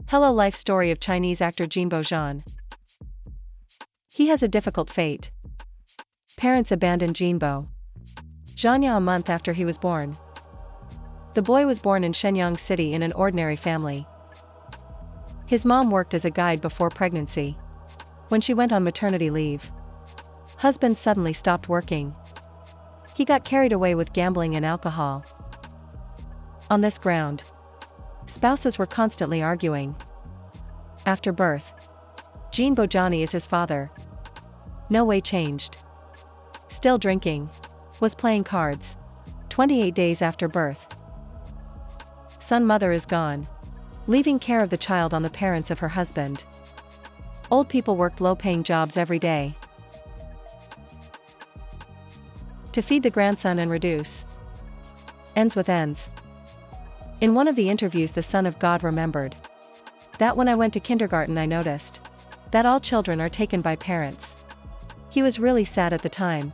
Hello life story of Chinese actor Jing Boran. He has a difficult fate. Parents abandoned Jinbo Zhanya a month after he was born. The boy was born in Shenyang City in an ordinary family. His mom worked as a guide before pregnancy. When she went on maternity leave, husband suddenly stopped working. He got carried away with gambling and alcohol. On this ground, spouses were constantly arguing. After birth, Jing Boran is his father. No way changed. Still drinking. Was playing cards. 28 days after birth. Son mother is gone, leaving care of the child on the parents of her husband. Old people worked low-paying jobs every day to feed the grandson and reduce ends with ends. In one of the interviews, the Son of God remembered that when I went to kindergarten I noticed that all children are taken by parents. He was really sad at the time,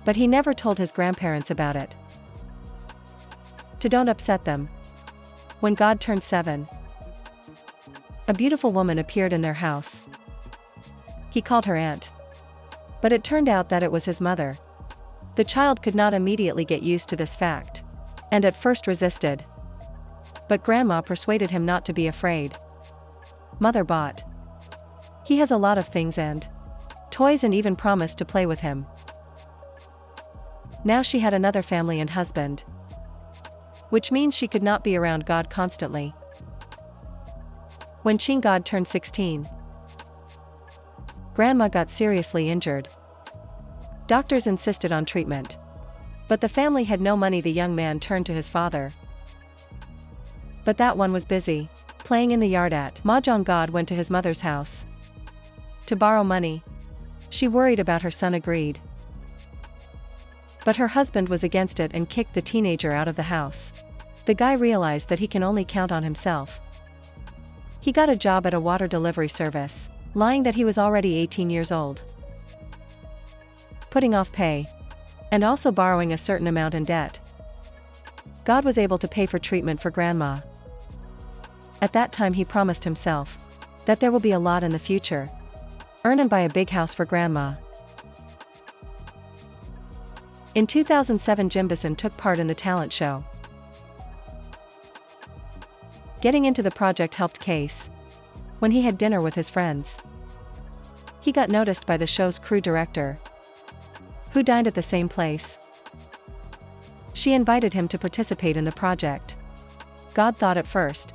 but he never told his grandparents about it. To don't upset them. When God turned 7, a beautiful woman appeared in their house. He called her aunt, but it turned out that it was his mother. The child could not immediately get used to this fact, and at first resisted. But grandma persuaded him not to be afraid. Mother bought. He has a lot of things and toys and even promised to play with him. Now she had another family and husband, which means she could not be around God constantly. When Qing God turned 16, grandma got seriously injured. Doctors insisted on treatment, but the family had no money. The young man turned to his father, but that one was busy playing in the yard at mahjong. God went to his mother's house to borrow money. She worried about her son, agreed, but her husband was against it and kicked the teenager out of the house. The guy realized that he can only count on himself. He got a job at a water delivery service, lying that he was already 18 years old, putting off pay, and also borrowing a certain amount in debt. God was able to pay for treatment for grandma. At that time he promised himself that there will be a lot in the future, earn and buy a big house for grandma. In 2007, Jing Boran took part in the talent show. Getting into the project helped case. When he had dinner with his friends, he got noticed by the show's crew director, who dined at the same place. She invited him to participate in the project. God thought at first,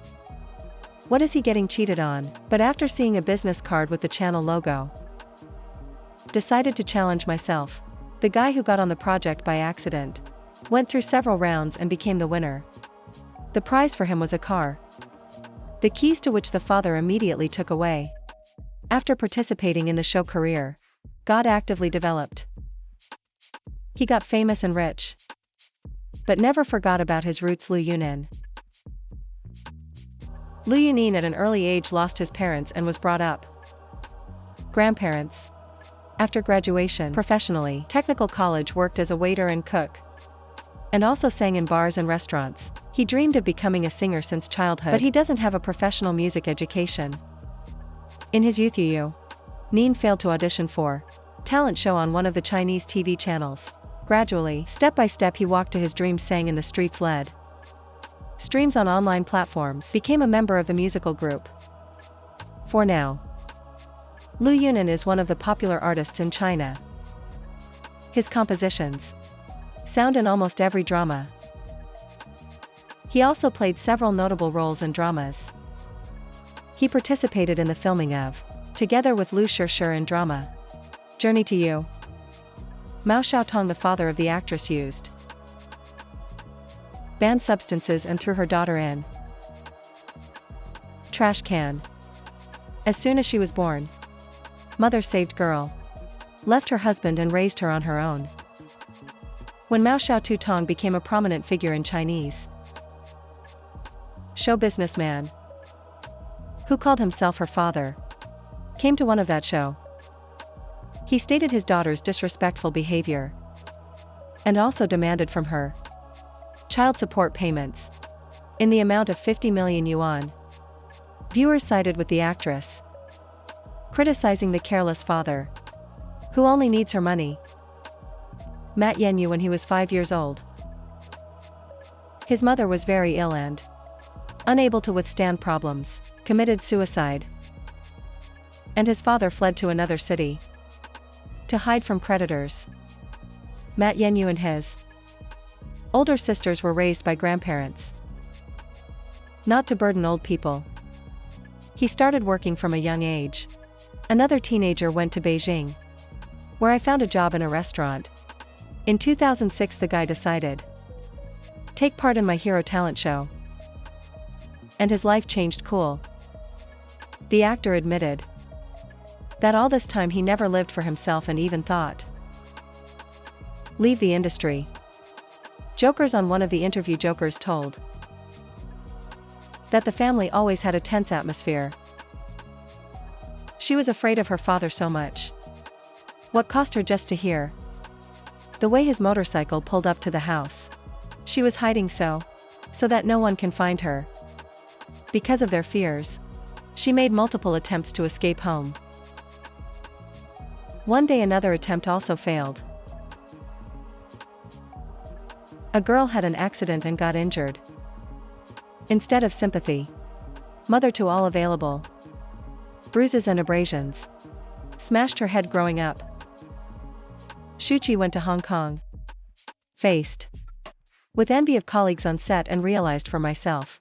what is he getting cheated on? But after seeing a business card with the channel logo, decided to challenge myself. The guy who got on the project by accident went through several rounds and became the winner. The prize for him was a car, the keys to which the father immediately took away. After participating in the show career, God actively developed. He got famous and rich, but never forgot about his roots. Liu Yuning. Liu Yuning at an early age lost his parents and was brought up grandparents. After graduation, professionally, technical college, worked as a waiter and cook, and also sang in bars and restaurants. He dreamed of becoming a singer since childhood, but he doesn't have a professional music education. In his youth, Liu Yuning failed to audition for talent show on one of the Chinese TV channels. Gradually, step by step, he walked to his dreams, sang in the streets, led streams on online platforms, became a member of the musical group. For now, Liu Yuning is one of the popular artists in China. His compositions sound in almost every drama. He also played several notable roles in dramas. He participated in the filming of Together with Liu Yuning in drama Journey to You. Mao Xiaotong, the father of the actress, used banned substances and threw her daughter in trash can. As soon as she was born, mother saved girl, left her husband and raised her on her own. When Mao Xiaotong became a prominent figure in Chinese show businessman, who called himself her father, came to one of that show. He stated his daughter's disrespectful behavior and also demanded from her child support payments in the amount of 50 million yuan. Viewers sided with the actress, criticizing the careless father, who only needs her money. Met Tianyu when he was 5 years old. His mother was very ill and, unable to withstand problems, committed suicide. And his father fled to another city to hide from predators. Met Tianyu and his older sisters were raised by grandparents, not to burden old people. He started working from a young age. Another teenager went to Beijing, where I found a job in a restaurant. In 2006 the guy decided take part in my hero talent show. And his life changed cool. The actor admitted that all this time he never lived for himself and even thought leave the industry. Jokers on one of the interview Jokers told that the family always had a tense atmosphere. She was afraid of her father so much. What cost her just to hear the way his motorcycle pulled up to the house. She was hiding so that no one can find her. Because of their fears, she made multiple attempts to escape home. One day another attempt also failed. A girl had an accident and got injured. Instead of sympathy, mother to all available, bruises and abrasions, smashed her head growing up. Shu Qi went to Hong Kong, faced with envy of colleagues on set and realized for myself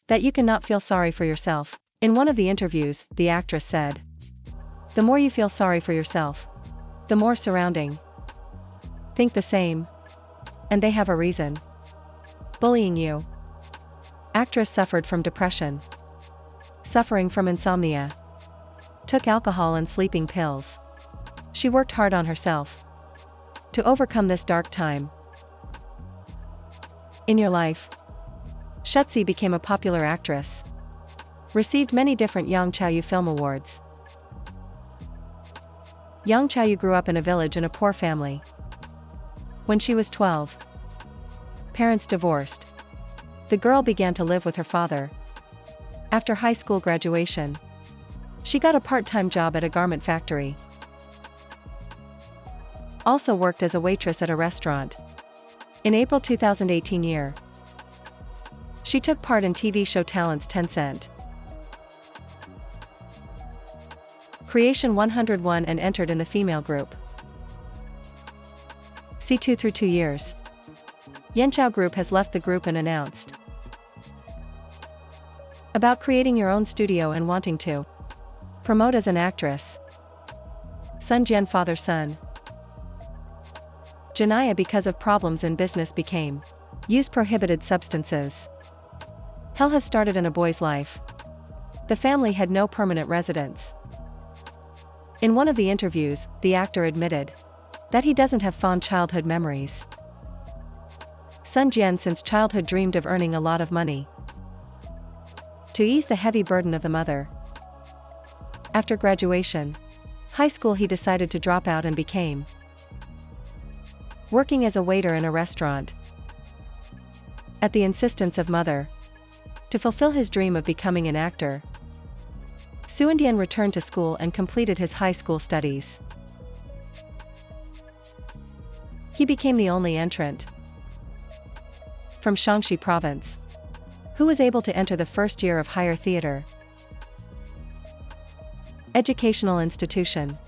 that you cannot feel sorry for yourself. In one of the interviews, the actress said, the more you feel sorry for yourself, the more surrounding think the same, and they have a reason bullying you. Actress suffered from depression, suffering from insomnia, took alcohol and sleeping pills. She worked hard on herself to overcome this dark time. In your life, Shu Qi became a popular actress, received many different Yang Chaoyue film awards. Yang Chaoyue grew up in a village in a poor family. When she was 12, parents divorced. The girl began to live with her father. After high school graduation, she got a part-time job at a garment factory. Also worked as a waitress at a restaurant. In April 2018 year, she took part in TV show Talent's Tencent Creation 101 and entered in the female group. C2 through 2 years. Yanchao Group has left the group and announced about creating your own studio and wanting to promote as an actress. Son Jian father-son. Janaya because of problems in business became use prohibited substances. Hell has started in a boy's life. The family had no permanent residence. In one of the interviews, the actor admitted that he doesn't have fond childhood memories. Son Jian since childhood dreamed of earning a lot of money to ease the heavy burden of the mother. After graduation, high school he decided to drop out and became working as a waiter in a restaurant. At the insistence of mother, to fulfill his dream of becoming an actor, Suandian returned to school and completed his high school studies. He became the only entrant from Shaanxi province who was able to enter the first year of higher theater educational institution.